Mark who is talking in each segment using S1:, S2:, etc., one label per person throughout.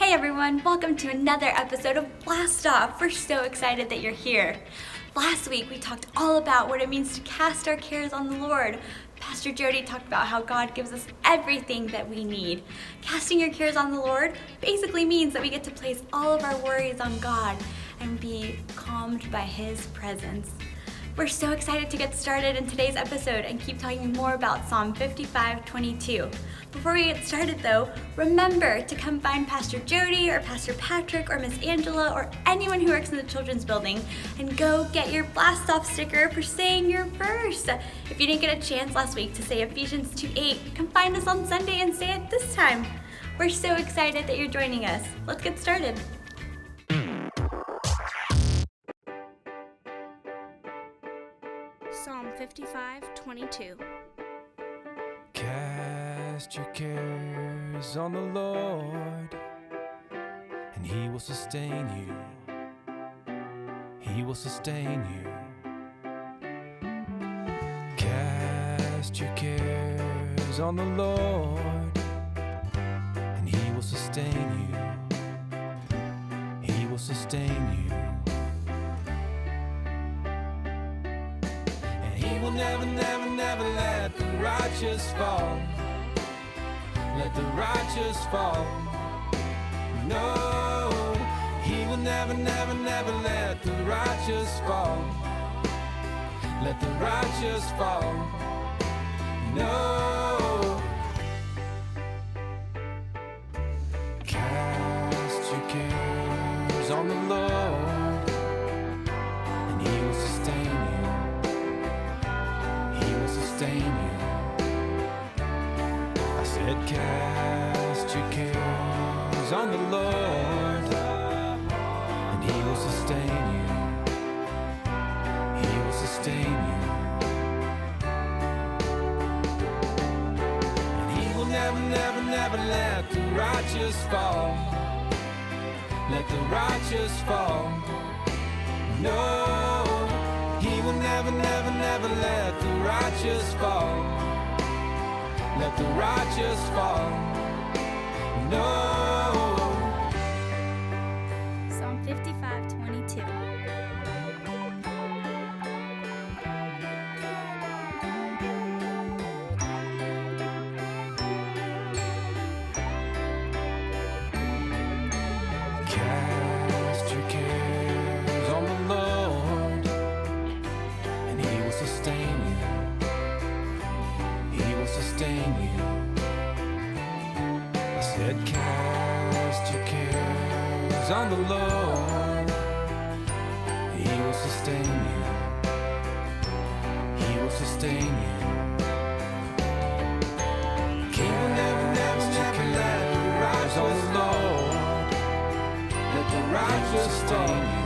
S1: Hey everyone, welcome to another episode of BLASTOFF. We're so excited that you're here. Last week we talked all about what it means to cast our cares on the Lord. Pastor Jody talked about how God gives us everything that we need. Casting your cares on the Lord basically means that we get to place all of our worries on God and be calmed by His presence. We're so excited to get started in today's episode and keep telling you more about Psalm 55:22. Before we get started though, remember to come find Pastor Jody or Pastor Patrick or Miss Angela or anyone who works in the children's building and go get your BLASTOFF sticker for saying your verse. If you didn't get a chance last week to say Ephesians 2:8, come find us on Sunday and say it this time. We're so excited that you're joining us. Let's get started.
S2: Psalm 55:22.
S3: Cast your cares on the Lord, and He will sustain you. He will sustain you. Cast your cares on the Lord, and He will sustain you. He will sustain you. He will never, never, never let the righteous fall. Let the righteous fall. No, He will never, never, never let the righteous fall. Let the righteous fall. No. Cast your cares on the Lord, and He will sustain you. Sustain you. I said, cast your cares on the Lord, and He will sustain you. He will sustain you. And He will never, never, never let the righteous fall. Let the righteous fall. No. He will never, never, never let the righteous fall. Let the righteous fall. No.
S2: Psalm 55:22.
S3: Cast your cares on the Lord, and He will sustain you. He will sustain you. I said, cast your cares on the Lord, and He will sustain you. He will sustain you. He will never, never, never let the righteous on the Lord. Let the righteous sustain you.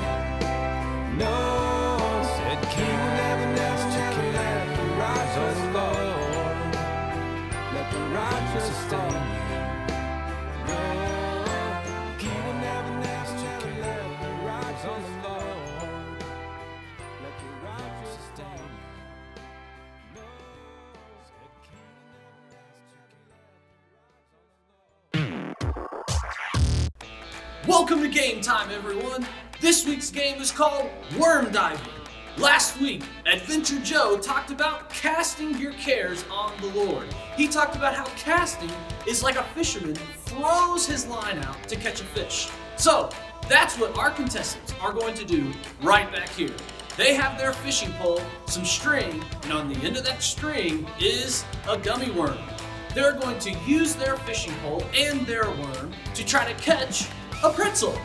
S3: No, said, He will never, never, never let the righteous Lord. Let the righteous sustain you. No, He will never, never, never let the righteous Lord. Let the righteous sustain you. No, said, He will never, never, let the righteous.
S4: Welcome to Game Time, everyone! This week's game is called Worm Diving. Last week, Adventure Joe talked about casting your cares on the Lord. He talked about how casting is like a fisherman throws his line out to catch a fish. So, that's what our contestants are going to do right back here. They have their fishing pole, some string, and on the end of that string is a gummy worm. They're going to use their fishing pole and their worm to try to catch a pretzel.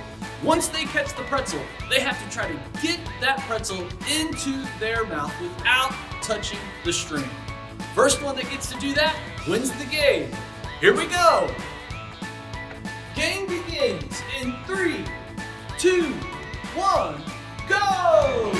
S4: Once they catch the pretzel, they have to try to get that pretzel into their mouth without touching the string. First one that gets to do that wins the game. Here we go. Game begins in 3, 2, 1, go!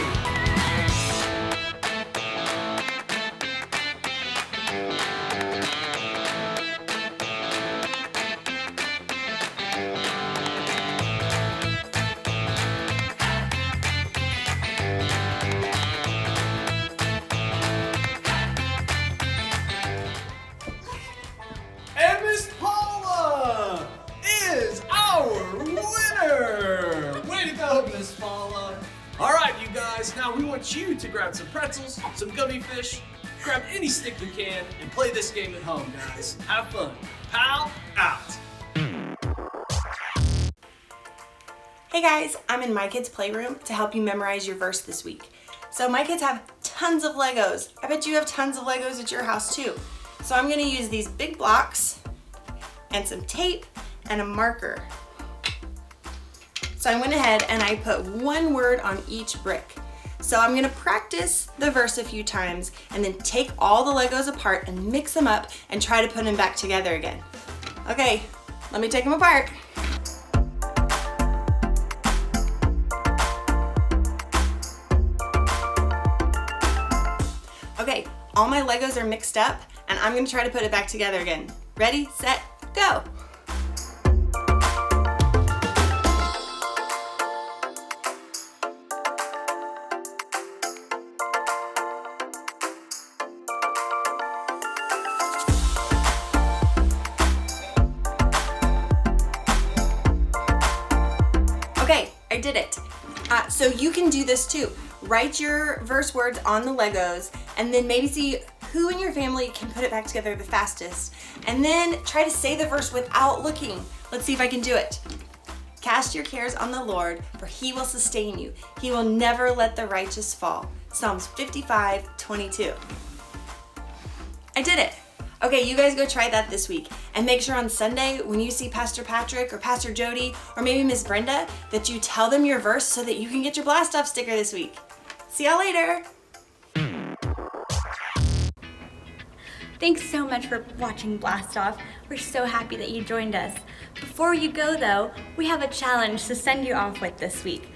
S4: And Miss Paula is our now we want you to grab some pretzels, some gummy fish, grab any stick you can, and play this game at home, guys. Have fun. Pal out.
S5: Hey guys, I'm in my kids' playroom to help you memorize your verse this week. So my kids have tons of Legos. I bet you have tons of Legos at your house too. So I'm gonna use these big blocks and some tape and a marker. So I went ahead and I put one word on each brick. So I'm gonna practice the verse a few times and then take all the Legos apart and mix them up and try to put them back together again. Okay, let me take them apart. Okay, all my Legos are mixed up and I'm gonna try to put it back together again. Ready, set, go! Okay, I did it. So you can do this too. Write your verse words on the Legos and then maybe see who in your family can put it back together the fastest. And then try to say the verse without looking. Let's see if I can do it. Cast your cares on the Lord, for he will sustain you. He will never let the righteous fall. Psalms 55:22. I did it. Okay, you guys go try that this week. And make sure on Sunday, when you see Pastor Patrick or Pastor Jody or maybe Miss Brenda, that you tell them your verse so that you can get your BLASTOFF sticker this week. See y'all later.
S1: Thanks so much for watching BLASTOFF. We're so happy that you joined us. Before you go though, we have a challenge to send you off with this week.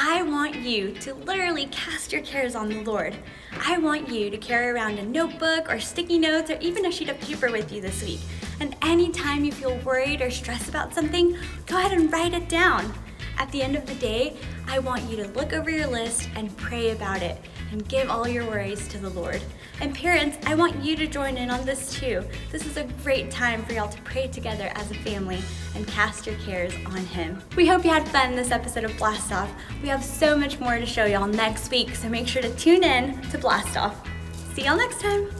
S1: I want you to literally cast your cares on the Lord. I want you to carry around a notebook or sticky notes or even a sheet of paper with you this week. And anytime you feel worried or stressed about something, go ahead and write it down. At the end of the day, I want you to look over your list and pray about it and give all your worries to the Lord. And parents, I want you to join in on this too. This is a great time for y'all to pray together as a family and cast your cares on Him. We hope you had fun in this episode of BLASTOFF. We have so much more to show y'all next week, so make sure to tune in to BLASTOFF. See y'all next time.